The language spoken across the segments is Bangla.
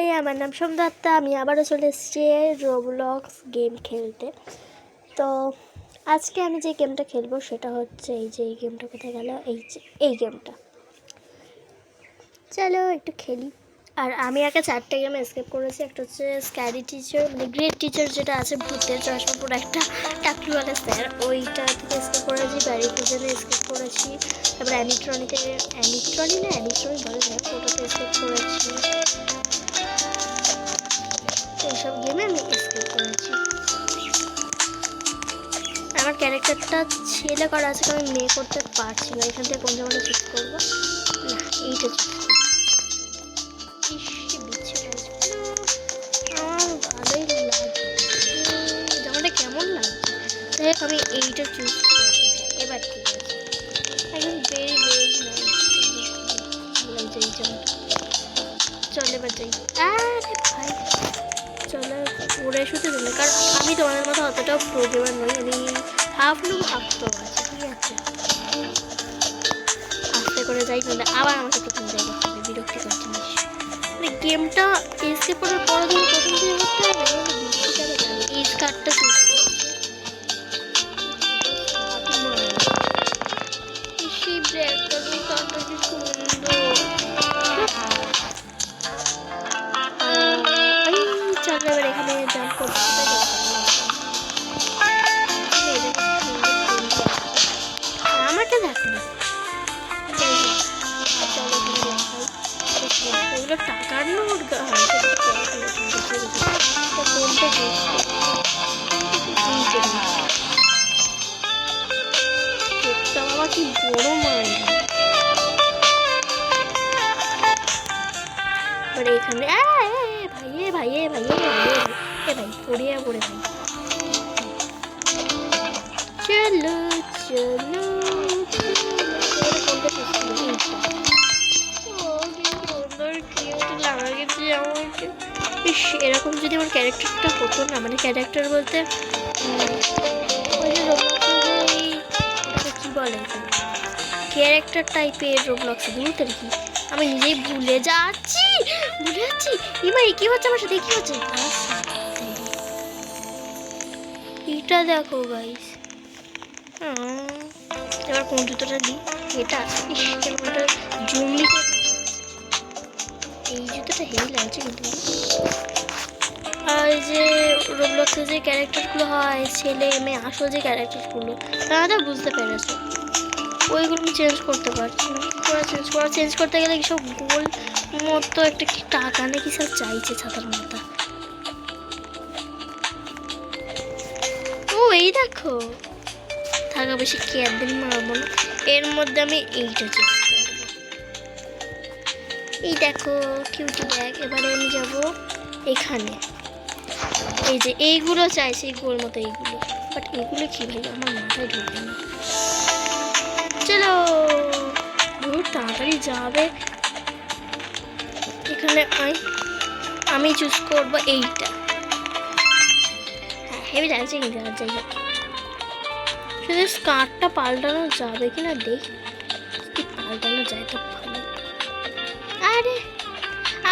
হাই, আমার নাম সোমদত্তা। আমি আবারও চলে এসেছি রোবলক্স গেম খেলতে। তো আজকে আমি যে গেমটা খেলবো সেটা হচ্ছে এই গেমটা কোথায় গেল, এই গেমটা। চলো একটু খেলি। আর আমি আগে 4টে গেমে এসকেপ করেছি। একটা হচ্ছে স্ক্যারি টিচার, মানে গ্রেট টিচার যেটা আছে, ভূতের চশমা পুরো একটা টাকলিওয়ালা স্যার, ওইটা থেকে এসকেপ করেছি। ব্যারি প্রিজনে এসকেপ করেছি। তারপরে অ্যানিট্রনি বলে না, ওটাতে এসকেপ করেছি। এইসব গেমে আমি এসকেপ করেছি। আমার ক্যারেক্টারটা ছেলে করা আছে, আমি মেয়ে করতে পারছি না। এখান থেকে কোন জায়গাটা চুজ করবো? না, এইটা চুজ করবো। আমার ভালোই লাগছে, জামাটা কেমন লাগছে। তাই আমি এইটা চুজ করবো। এবার ঠিক আছে, একদম ভেরি লাগছে এই জামাটা। চল এবার যাই। আরে ভাই চলো পরে শুতে দিলে, কারণ আমি তোমাদের মতো অতটাও প্রোগ্রামার নই। আমি হাফ লোক হাফ তো আছে, ঠিক আছে। আস্তে করে যাই, কিন্তু আবার আমাকে প্রথম জায়গা করতে হবে, বিরক্তিকর জিনিস। মানে গেমটা এসকে পড়ার পর ধরে প্রথম থেকে করতে হবে, এই স্কার্টটা চুজ করছি। সেই ব্যাগটা কি সুন্দর। চল এবার এখানে জাম্প করতে হবে। আমাকে দেখো, এগুলো টাকার নোট হয়। বাবা কি বড় মাল। এখানে ভাই পড়ে ভাই। চলো চলো, এরকম যদি আমার ক্যারেক্টারটা হতো না, মানে ক্যারেক্টার বলতে ওই যে রোবলক্সে কি বলে, ক্যারেক্টার টাইপের রোবলক্সে ভূতের কি, আমি নিজেই ভুলে যাচ্ছি। এবার কি হচ্ছে আমার সাথে, কি হচ্ছে? এটা দেখো গাইস। এবার কোন জুতোটা দিই? এটা জুমলি, এই জুতোটা হেভি লাগছে কিন্তু। আর যে রোবলক্সে যে ক্যারেক্টারগুলো হয়, ছেলে মেয়ে আসল যে ক্যারেক্টারগুলো, তারা বুঝতে পেরেছো, ওইগুলো আমি চেঞ্জ করতে পারছি না। চেঞ্জ করতে গেলে কি সব গোল মতো একটা কি টাকা নাকি সব চাইছে ছাতার মাথা। ও এই দেখো, থাকা বেশি কেয়ারদিন মারবো না। এর মধ্যে আমি এইটা চুজ করবো। এই দেখো কিউটি ব্যাগ। এবারে আমি যাবো এখানে। এই যে এইগুলো চাইছে গোল মতো, এইগুলো, বাট এগুলো কি ভাই আমার মাথায় ঢুকবে না। চলো বহুত তাড়াতাড়ি যাবে। এখানে আমি চুজ করবো এইটা। হ্যাঁ হেভি লাগছে কিন্তু। আর যাই হোক, শুধু স্কার্টটা পাল্টানো যাবে কিনা দেখি, কি পাল্টানো যায় তো ভালো। আরে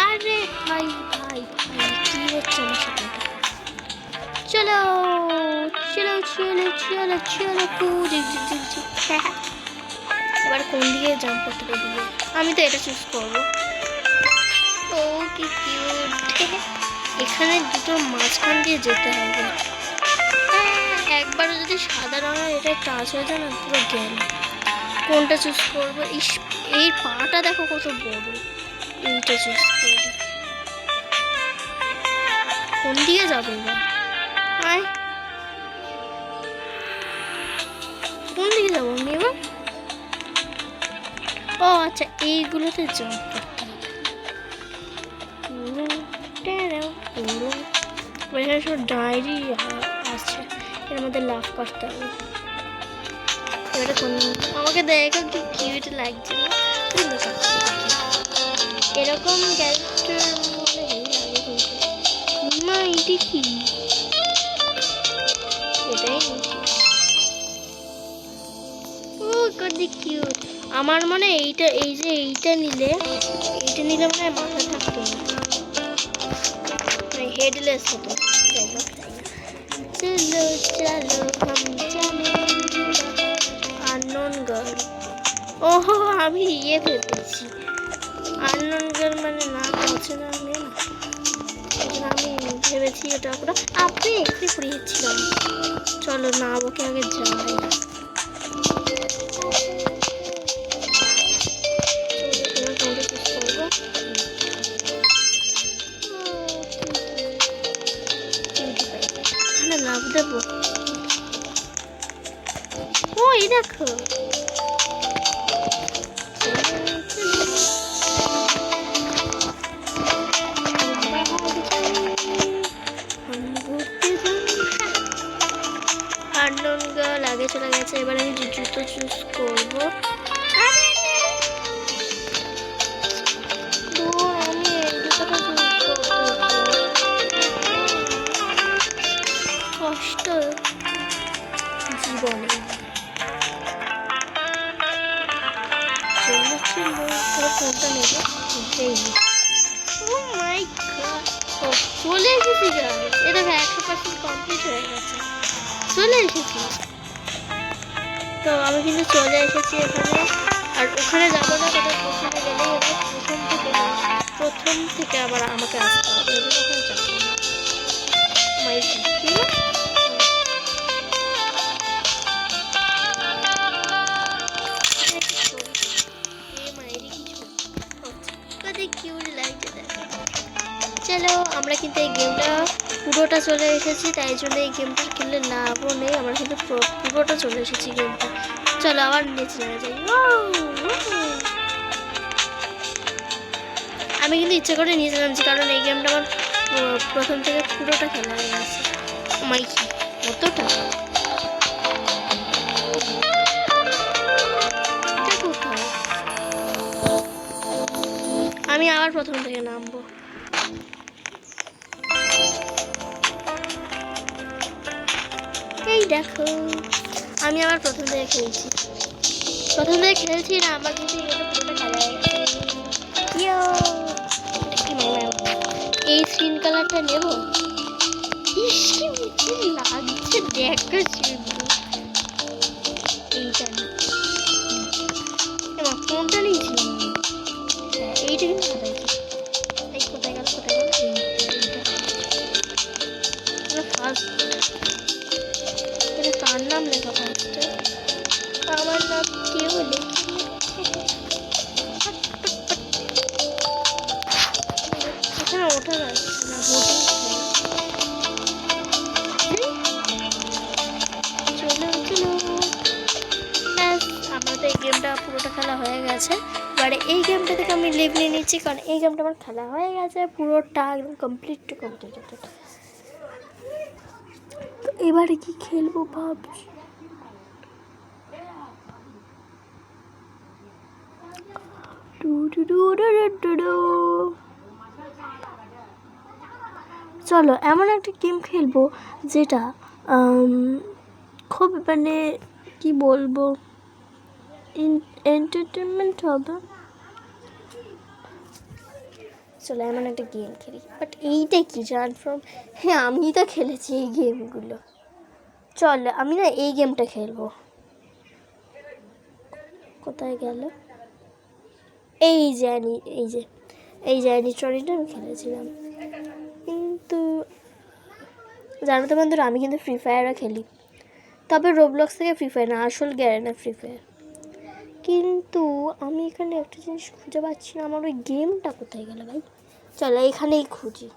আরে ভাই কি হচ্ছে আমার সাথে? চলো চলো চলো চলো চলো এবার কোন দিকে জাম্প করতে পারি? আমি তো এটা চুজ করবো। ও কি কিউট। এখানে দুটো মাঝখান দিয়ে যেতে হবে। একবারও যদি সাদা রঙের এটা টাচ হয়ে যায় না, পুরো গেল। কোনটা চুজ করবো? এই পাটা দেখো কত বড়। এইটা চুজ করবো। কোন দিকে যাবো এবার? কোন দিকে যাবো আমি এবার? ও আচ্ছা, এইগুলোতে জাম্প করতে হবে। এখানে সব ডায়েরি আছে, এর মধ্যে লাভ করতে হবে। এবারে আমাকে দেখো কি কিউট লাগছে না? এরকম ক্যারেক্টার মনে লাগে কিন্তু। মা এটি কি? এটাই ও কত কিউট। আমার মনে এইটা নিলে মনে হয় মাথা থাকতো না। হেডলেস হতো। যাই হোক, চলো চলো হাম চলে আননোন গার্ল। ওহো, আমি ভেবেছি আননোন গার্ল মানে নাম হচ্ছে না, আমি ভেবেছি ওটা পুরো আপনি একটু ফুরিয়েছিলাম। চলো না, ওকে আগে যাই। লাভ দেবো। ওই দেখো, আননোন গার্ল আগে চলে গেছে। এবার আমি জুতো চুজ করবো। কষ্ট জীবনে ফোনটা নেব। চলে এসেছি গাইস, এটা 100% কমপ্লিট হয়ে গেছে, চলে এসেছি। তো আমি কিন্তু চলে এসেছি এখানে, আর ওখানে যাবো না, কারণ ওখানে গেলেই হবে প্রথম থেকে আবার আমাকে আসতে হবে, ওখানে যাবো না। চলো, আমরা কিন্তু এই গেমটা পুরোটা চলে এসেছি, তাই জন্য এই গেমটা খেললে লাভও নেই। আমরা কিন্তু পুরোটা চলে এসেছি গেমটা। চলো আবার নিচে নেমে যাই। আমি কিন্তু ইচ্ছে করে নিচে নামছি, কারণ এই গেমটা আমার প্রথম থেকে পুরোটা খেলা হয়ে গেছে। মাইকি কতটা কোথায়, আমি আবার প্রথম থেকে নামবো। এই দেখো, আমি আবার প্রথম থেকে খেলছি না, আমার কিন্তু পুরোটা খেলা হয়ে গেছে। এই স্কিন কালারটা নেব। লাগছে দেখো, এইটা কোনটা নিয়েছি, এইটা কিন্তু কোথায় গেল ফার্স্ট। এটা কার নাম লেখা ফার্স্টে? আমার নাম কেউ লেখে। এখানে ওঠা যাচ্ছে না, আমাদের এই গেমটা পুরোটা খেলা হয়ে গেছে। এবারে এই গেমটা থেকে আমি লিভ নিয়ে নিচ্ছি, কারণ এই গেমটা আমার খেলা হয়ে গেছে পুরোটা একদম কমপ্লিট। তো এবারে কি খেলবো ভাবছি। চলো এমন একটা গেম খেলবো যেটা খুব মানে কি বলবো, এন্টারটেনমেন্ট হবে। চলো এমন একটা গেম খেলি, বাট এইটা কি জান ফ্রম, হ্যাঁ আমি তো খেলেছি এই গেমগুলো। চলো আমি না এই গেমটা খেলবো। কোথায় গেল? এই যে অ্যানিস্ট্রনিটা আমি খেলেছিলাম, কিন্তু জানো তো বন্ধুরা, আমি কিন্তু ফ্রি ফায়ারও খেলি, তবে রোবলক্স থেকে ফ্রি ফায়ার না, আসল গ্যারেনা ফ্রি ফায়ার। কিন্তু আমি এখানে একটা জিনিস খুঁজে পাচ্ছি না, আমার ওই গেমটা কোথায় গেল ভাই। চলো এখানেই খুঁজি।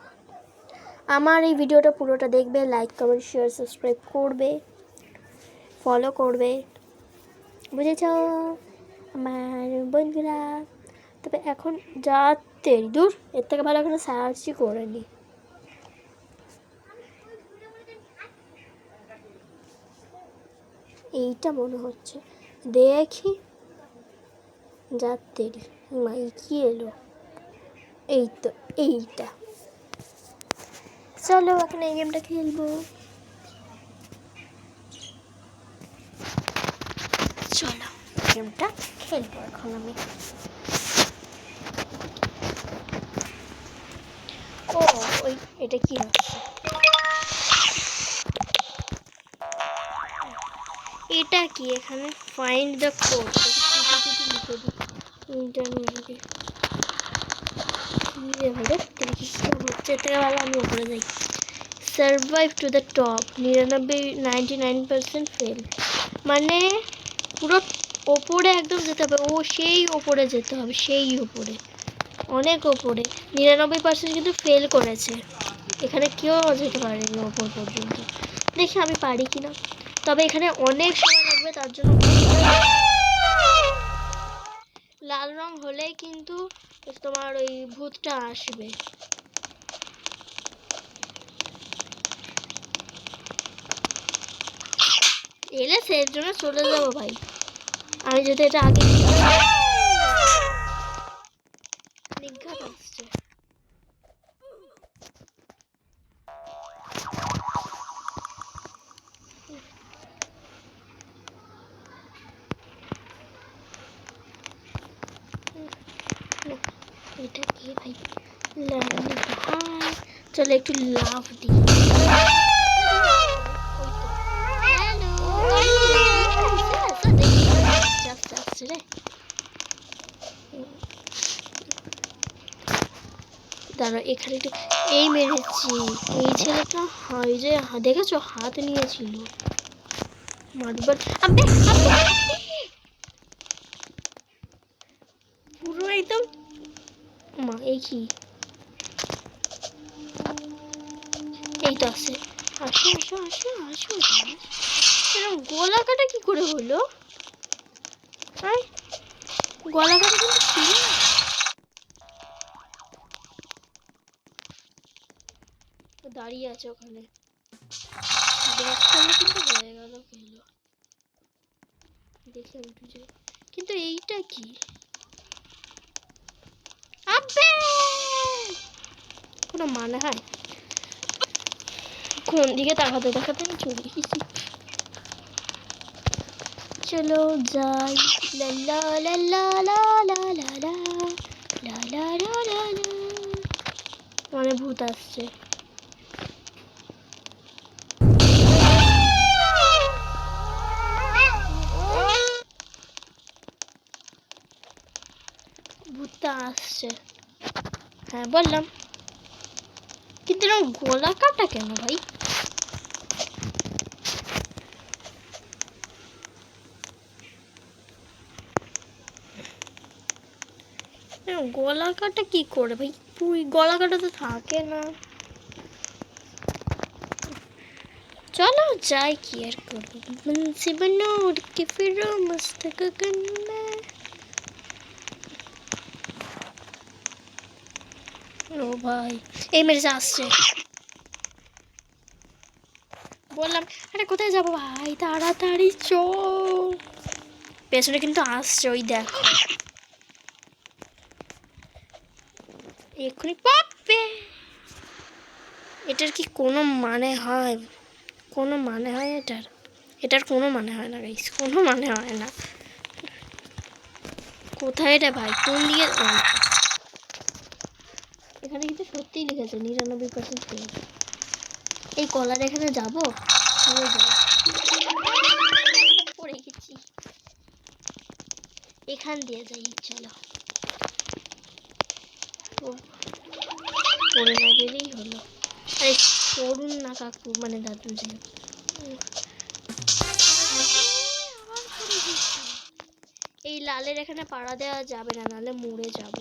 আমার এই ভিডিওটা পুরোটা দেখবে, লাইক কমেন্ট শেয়ার সাবস্ক্রাইব করবে, ফলো করবে, বুঝেছ আমার বন্ধুরা। তবে এখন যাতে দূর, এর থেকে ভালো এখন সার্চই করে নি। এইটা মনে হচ্ছে, দেখি যাতে কি এলো, এই তো এইটা। চলো এখন এই গেমটা খেলবো। চলো গেমটা খেলবো এখন আমি। ও ওই এটা কি হচ্ছে? এটা কি এখানে ফাইন্ড দ্য কোড লিখে দিই ইন্টারনেটে হচ্ছে থেকে ভালো আমি ওপরে যাই survive to the top 99% fail মানে পুরো ওপরে একদম যেতে হবে ও সেই ওপরে যেতে হবে সেই ওপরে অনেক ওপরে 99% কিন্তু ফেল করেছে এখানে কেউ যেতে পারেনি ওপর পর্যন্ত দেখি আমি পারি কিনা তবে এখানে অনেক সময় লাগবে তার জন্য লাল রং হলে কিন্তু তোমার ওই ভূতটা আসবে এলে সেই জন্য চলে যাবো ভাই আমি যদি এটা আগে নিঘাত আসছে এটা কি ভাই চলো একটু লাভ দিই দাঁড়া এখানে এই মেরেছি এই ছেলেটা হয় যে দেখেছো হাত নিয়েছিল মারবার পুরো একদম মা এই কি এই তো আছে আসো আসো আসো আসো এরকম গলা কাটা কি করে হলো গলা কাটা কিন্তু ছিল দাঁড়িয়ে আছে ওখানে কিন্তু হয়ে গেল দেখি উঠে যাই কিন্তু এইটা কি কোনো মানে হয় কোন দিকে তাকাতে তাকাতে আমি চলে গেছি চলো যাই লা লা লা লা লা লা লা লা লা লা লা লা মানে ভূত আসছে ভূতটা আসছে হ্যাঁ বললাম কিন্তু এরকম গলা কাটা কেন ভাই গলা কাটা কি করে ভাই তুই গলা কাটা তো থাকে না चलो जाए की यार करो मन से बनो उड़ के फिरो मस्त गगन में ओ भाई ए मेरे साथ से বললাম আরে কোথায় যাব ভাই তাড়াতাড়ি চল পেছনে কিন্তু আসছে ওই দেখো এক্ষুনি পাবে এটার কি কোনো মানে হয় কোনো মানে হয় এটার কোনো মানে হয় না গাইস কোনো মানে হয় না কোথায় রে ভাই কোন দিকে এখানে কিন্তু সত্যিই লিখেছে 99% ফেল এই কলার এখানে যাবো পড়ে গেছি এখান দিয়ে যাই চলো পড়ে না গেলেই হলো আরে করুন না কাকু মানে দাদু যে এই লালের এখানে পাড়া দেওয়া যাবে না নাহলে মরে যাব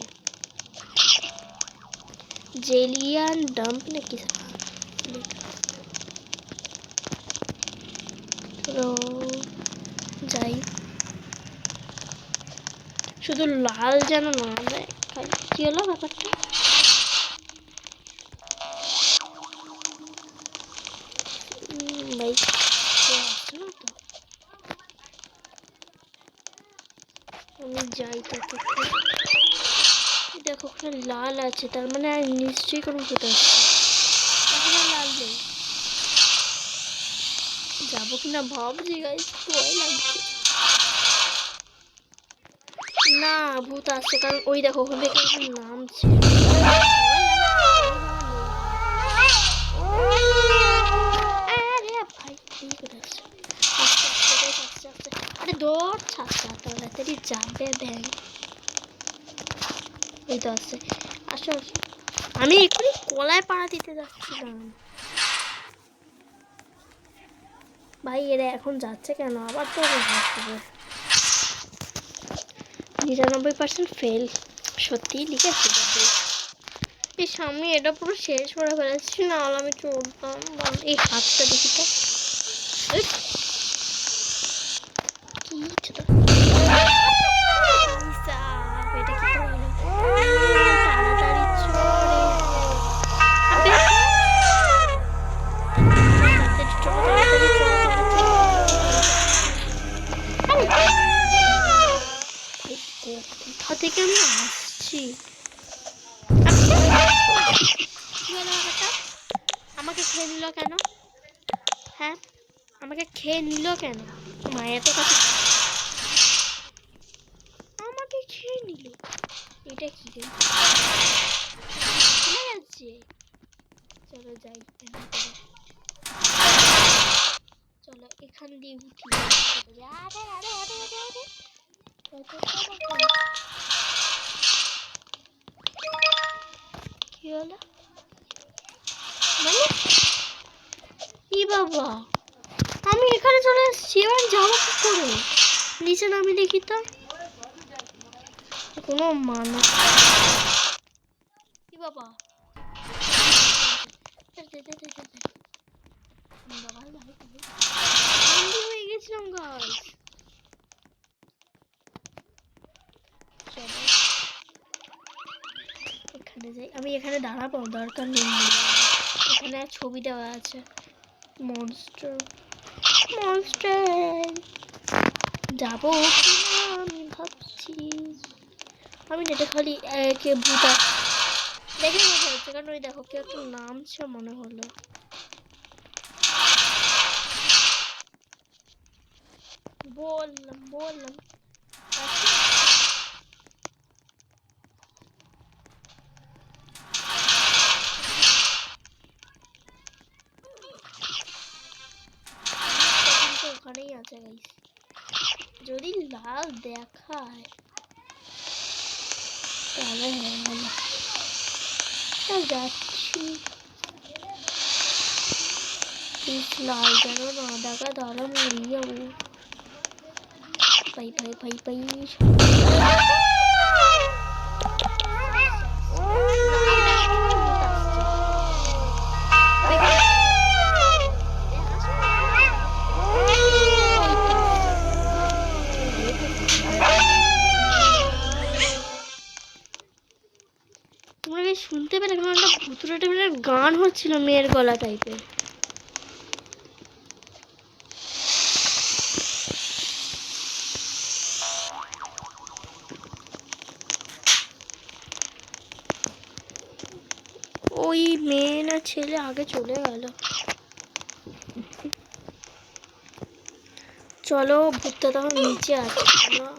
জেলিয়ান ডাম্প নাকি তো যাই শুধু লাল যেন না দেয় কি হলো ব্যাপারটা ভাই আমি যাই তাকে দেখো ওখানে লাল আছে তার মানে আর নিশ্চয়ই কোনো ভূত আছে লাল নেই যাবো কিনা ভাবছি গাইস ভয় লাগছে না ভূত আসছে কারণ ওই দেখো ওখানে নামছে দেখি। আমি এক্ষুনি কলায় পাড়া দিতে যাচ্ছিলাম। ভাই এরা এখন যাচ্ছে কেন? আবার তো আসবে। 99% ফেল। সত্যিই লিখেছি। এই সামনে এটা পুরো শেষ করে ফেলেছি, না হলে আমি চলতাম। এই হাতটা দেখি তো কি ছোট। এটা কি করে হলো? তাড়াতাড়ি চলে। কোথা থেকে আমি আসছি? আমাকে খেয়ে নিল কেন? হ্যাঁ, আমাকে খেয়ে নিল কেন? মায়া তো কাছে আমাকে খেয়ে নিল। এটা কি রে? চলো যাই। চলো এখান দিয়ে উঠি। কি হলো? মানে কি বাবা, আমি এখানে চলে এসেছি, এবার যাবো কি করে? নিচে নামি দেখি তো। কোনো মানা কি বাবা, হয়ে গেছিলাম গাছ। এখানে যাই, আমি এখানে দাঁড়াবো, দরকার নেই। এখানে ছবি দেওয়া আছে মনস্টার। যাবো আমি ভাবছি। আমি নেটে খালি কে ভূতা দেখে বোঝা যাচ্ছে, কারণ ওই দেখো কেউ একটা নামছে মনে হলো। বললাম ওখানেই আছে গাইস। যদি লাল দেখায় তাহলে হয়ে গেল। যাচ্ছি লাল যেন না দেখা, তাহলে মরিয়ে যাবো। পাই শুনতে পেলে কেমন একটা ভুতুরে টাইপের গান হচ্ছিল, মেয়ের গলা টাইপের। ওই মেয়ে না ছেলে আগে চলে গেল। চলো ভূতটা তখন নিচে আছে,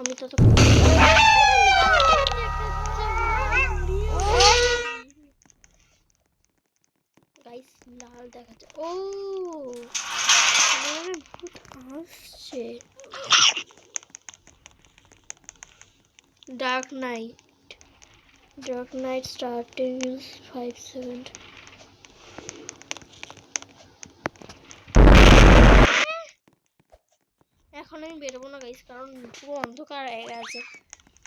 আমি তো গাইস লাল দেখাচ্ছে। ও ভূত আসছে। Dark night starting 5 second. এখন আমি বেরোবো না গাইস, কারণ পুরো অন্ধকার হয়ে গেছে।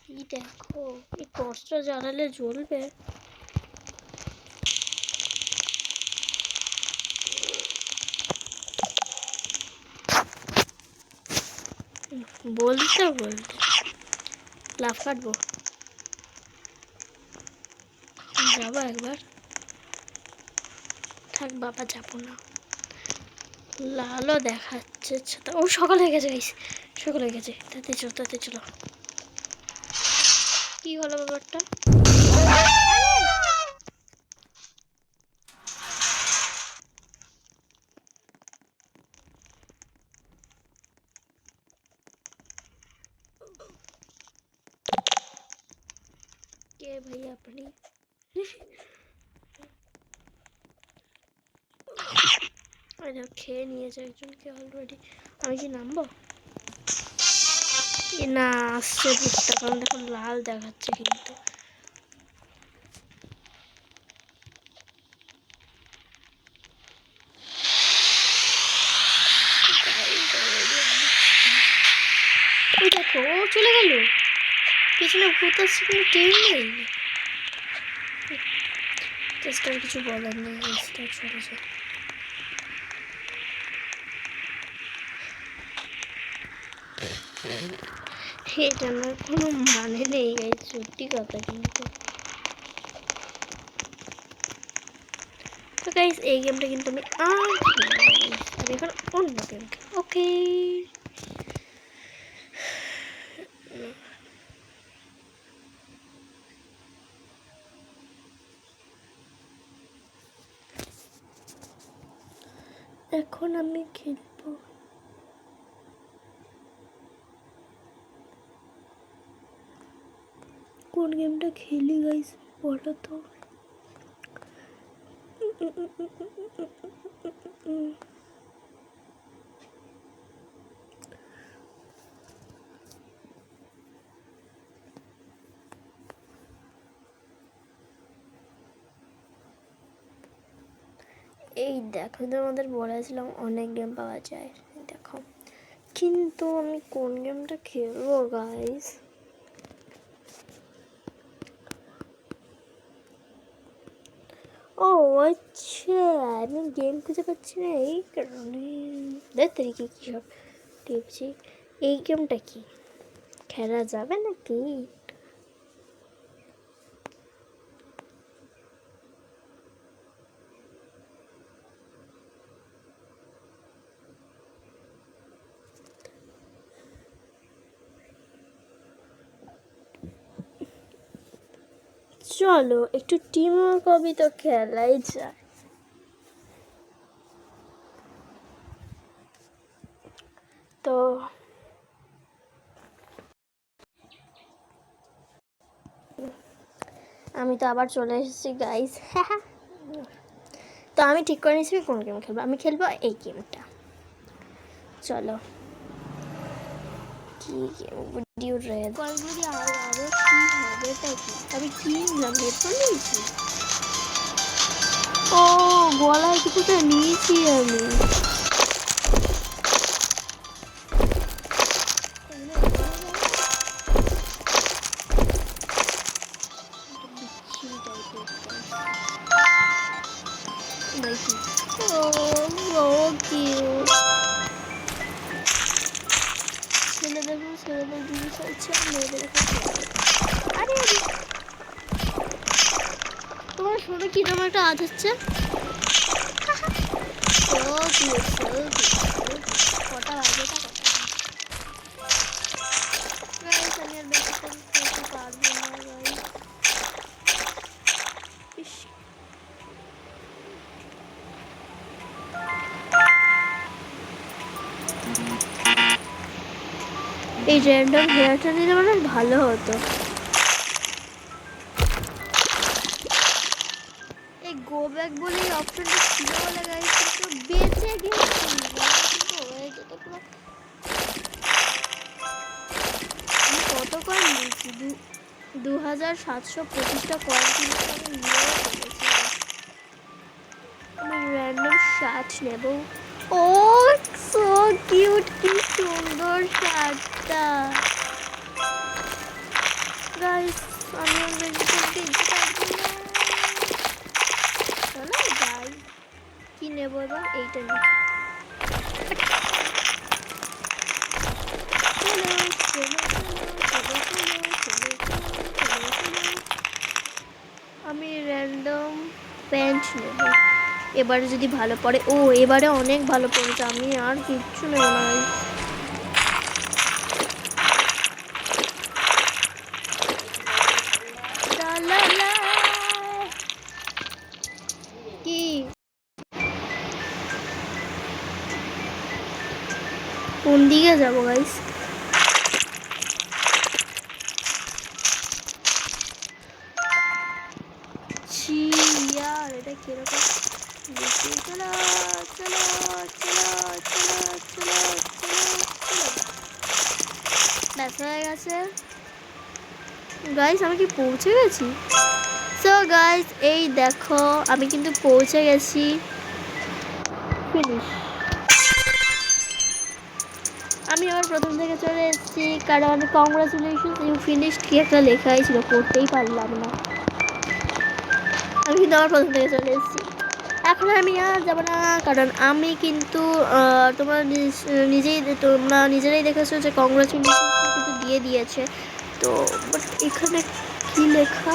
কি দেখো, এই টর্চটা জ্বালালে জ্বলবে? বলতে লাফ কাটবো। যাবো একবার, থাক বাবা যাবো না। লালও দেখাচ্ছে। ও সকাল হয়ে গেছে গাইস, সকাল হয়ে গেছে। তাতে চলো। কি হলো ব্যাপারটা? কে ভাই আপনি? খেয়ে নিয়েছে একজনকে অলরেডি। আমি কি নামবো? না আসছে ভূতটা, কারণ দেখো লাল দেখাচ্ছে কিন্তু। চলে গেল। পিছনে ভূত আসছে কিন্তু কেউ নেই। চেষ্টার কিছু বলার নেই, চেষ্টা চলে যায়। এটা না কোনো মানে নেই, সত্যি কথা। কিন্তু তো গাইস এই গেমটা কিন্তু আমি আর এখন অন্য গেম। ওকে এখন আমি খেলবো কোন গেমটা খেলি গাইস বলো তো। এই দেখো, তোমাদের বলেছিলাম অনেক গেম পাওয়া যায়, দেখো। কিন্তু আমি কোন গেমটা খেলবো গাইস? ও আচ্ছা, আমি গেম খুঁজে পাচ্ছি না এই কারণে। দেখতে কি কী সব টিপছি। এই গেমটা কি খেলা যাবে নাকি? চলো একটু টিম কবি তো খেলাই যায়। তো আমি তো আবার চলে এসেছি গাইস। তো আমি ঠিক করে নিয়েছি কোন গেম খেলবো। আমি খেলবো এই গেমটা। চলো কি গেম ভিডিও রেড কলগুলি আরো কি হবে তাই কি আমি কি নিলাম? হেডফোন নিয়েছি। ও গলায় কিছুটা নিয়েছি আমি। ছেলেদের জিনিস হচ্ছে মেয়েদের। আরে তোমার শোনো কি তোমার একটা আওয়াজ হচ্ছে? কটা বাজে তা কটা? আমি আর বেশি করতে পারবো না গাইস। এই র্যান্ডম হেয়ারটা নিলে মানে ভালো হতো। এই গো ব্যাক বলে এই অপশনটা ছিল বলে গাইস কিন্তু বেঁচে গেছি। কিন্তু হয়ে যেত পুরো। আমি কত কয়েন নিয়েছি? 2725টা কয়েন কিন্তু আমি নিয়েও ফেলেছি। আমি র্যান্ডম শার্ট নেব। ও সো কিউট, কি সুন্দর শার্টটা গাইস। আমি চলো যাই। কি নেবো এবার? এইটা নেব। আমি র্যান্ডম প্যান্ট নেব এবারে যদি ভালো পড়ে। ও এবারে অনেক ভালো পড়েছে, আমি আর কিচ্ছু নেব না। কি কোন দিকে যাবো গাইস? এটা কিরকম? চলো চলো চলো চলো চলো চলো। ব্যাস হয়ে গেছে গাইস। আমি কি পৌঁছে গেছি? সো গাইস এই দেখো আমি কিন্তু পৌঁছে গেছি। ফিনিশ। আমি আবার প্রথম থেকে চলে এসেছি, কারণ কংগ্রাচুলেশন ইউ ফিনিশড কি একটা লেখাই ছিল, পড়তেই পারলাম না। আমি কিন্তু আবার প্রথম থেকে চলে এসেছি। এখন আমি আর যাবো না, কারণ আমি কিন্তু তোমরা নিজেরাই দেখেছো যে কংগ্রাচুলেশন কিন্তু দিয়ে দিয়েছে। তো বাট এখানে কি লেখা,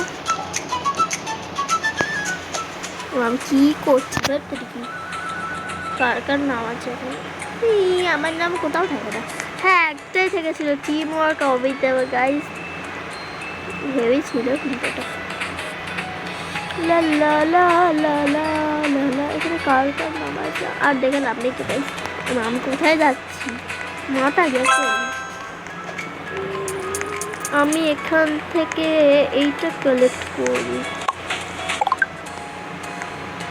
আমি কি করছি কি কার কার নাম আছে এখানে? আমার নাম কোথাও থাকে না। হ্যাঁ, একটাই থেকেছিল, টিম ওয়ার্ক অবিতে গাইস, ভেবেছিল কিন্তু এটা লা লা লা লা লা লা লা। এখানে কার কার নাম আছে আর দেখে লাভ নেই তো গাইস, নাম কোথায় যাচ্ছি, মাথা গেছে। আমি এখান থেকে এইটা কালেক্ট করি,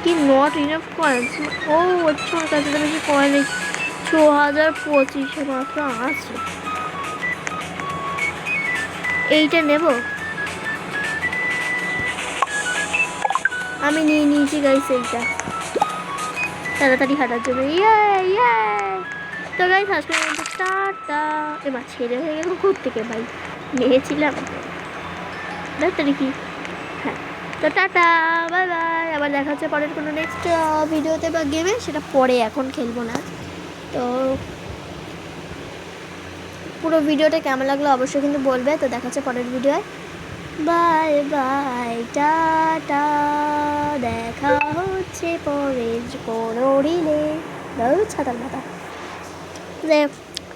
কি নট ইনাফ কয়েন্স। ও আচ্ছা, আমার কাছে তো বেশি কয়েন নেই, 6025 মাত্র আছে। এইটা নেব, আমি নিয়ে নিয়েছি গাইস এইটা, তাড়াতাড়ি হাঁটার জন্য। ইয়ে ইয়ে। তো গাইস আজকে টাটা। এবার ছেড়ে হয়ে গেল থেকে ভাই, নিয়েছিলাম তাড়াতাড়ি কি। হ্যাঁ, তো টাটা, বাই বাই, আবার দেখা হচ্ছে পরের কোনো নেক্সট ভিডিওতে বা গেমে, সেটা পরে, এখন খেলবো না। তো পুরো ভিডিওটা কেমন লাগলো অবশ্যই কিন্তু বলবে। তো দেখা হচ্ছে পরের ভিডিওয়, বাই বাই, টাটা, দেখা হচ্ছে পরের কোনো রিলে। ছাতার মাথা,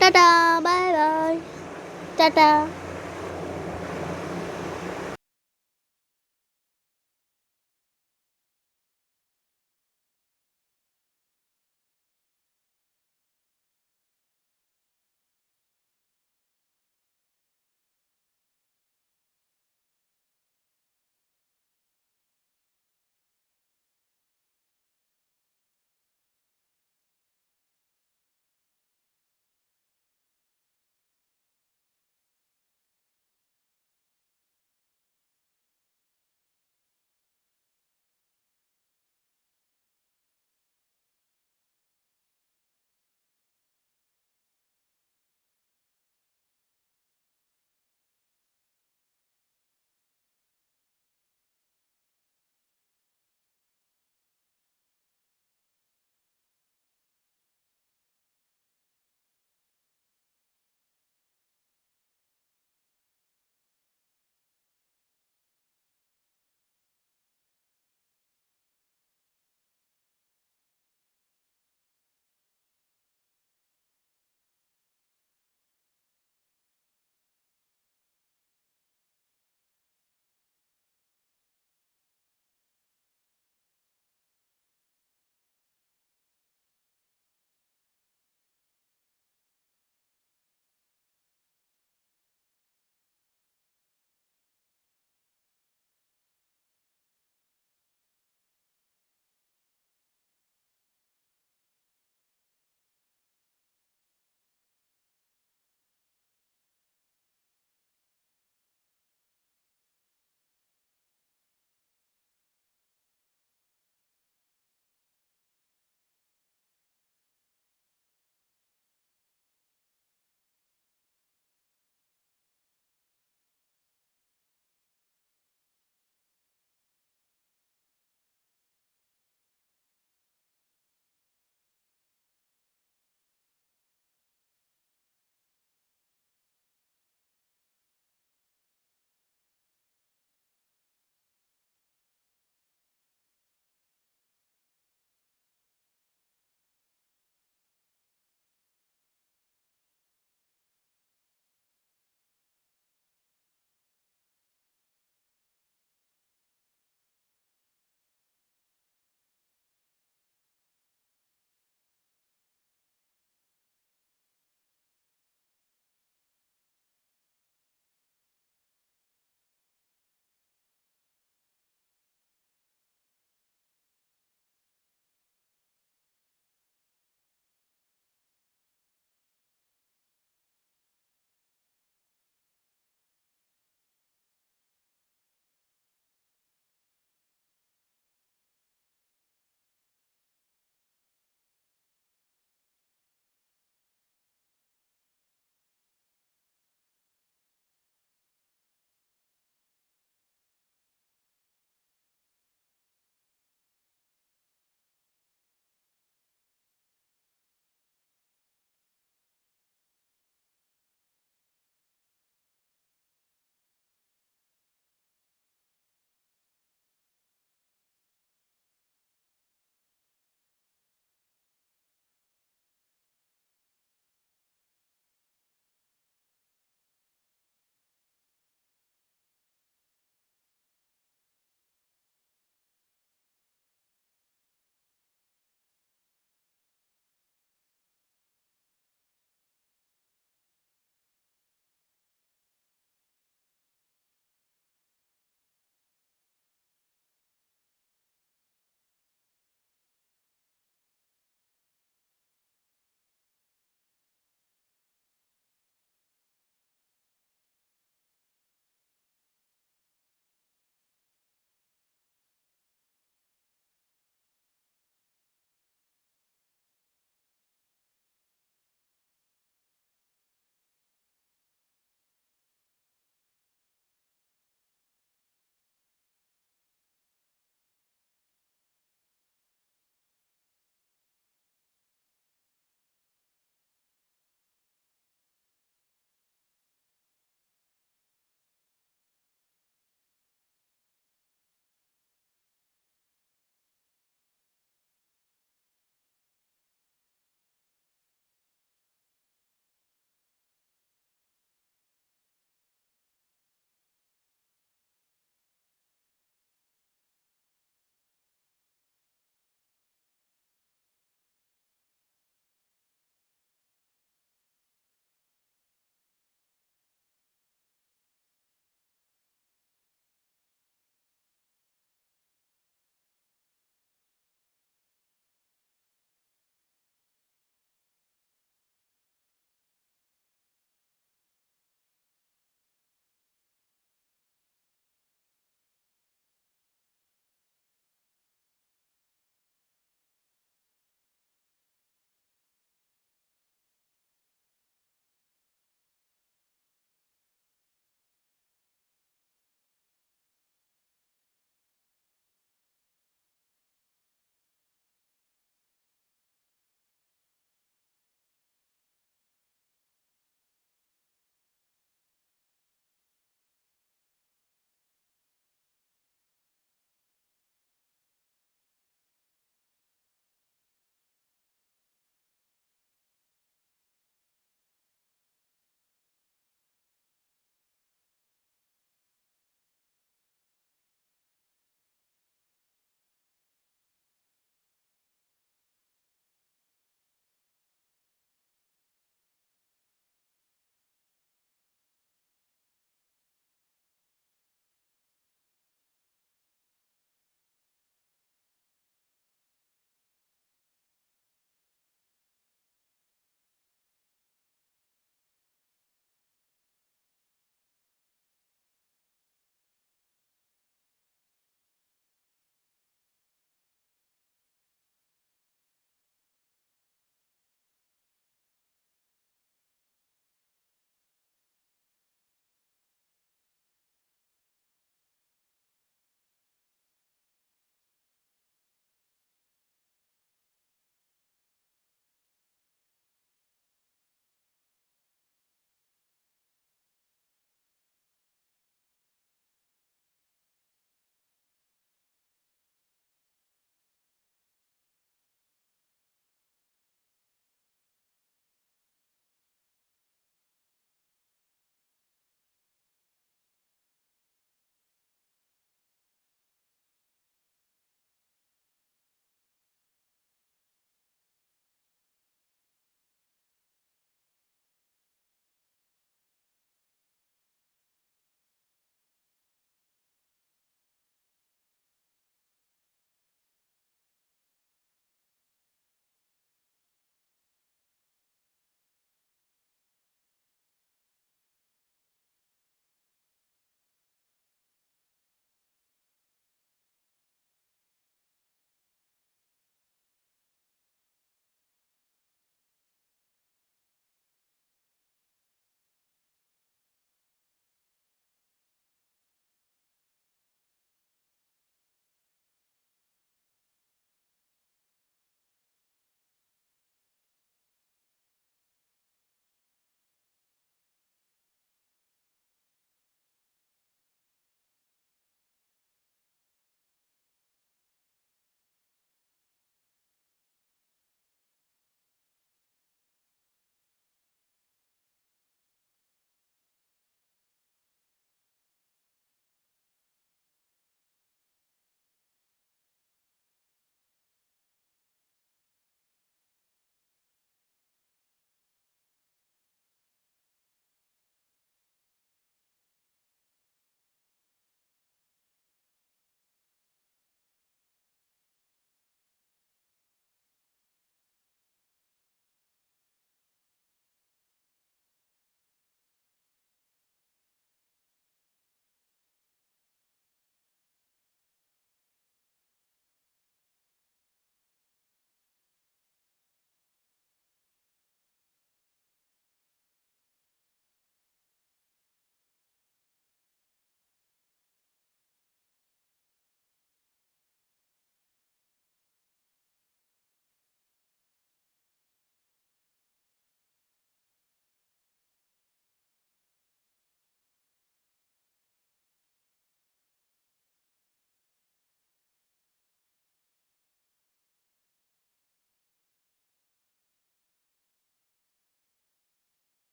টাটা, বাই বাই, টাটা।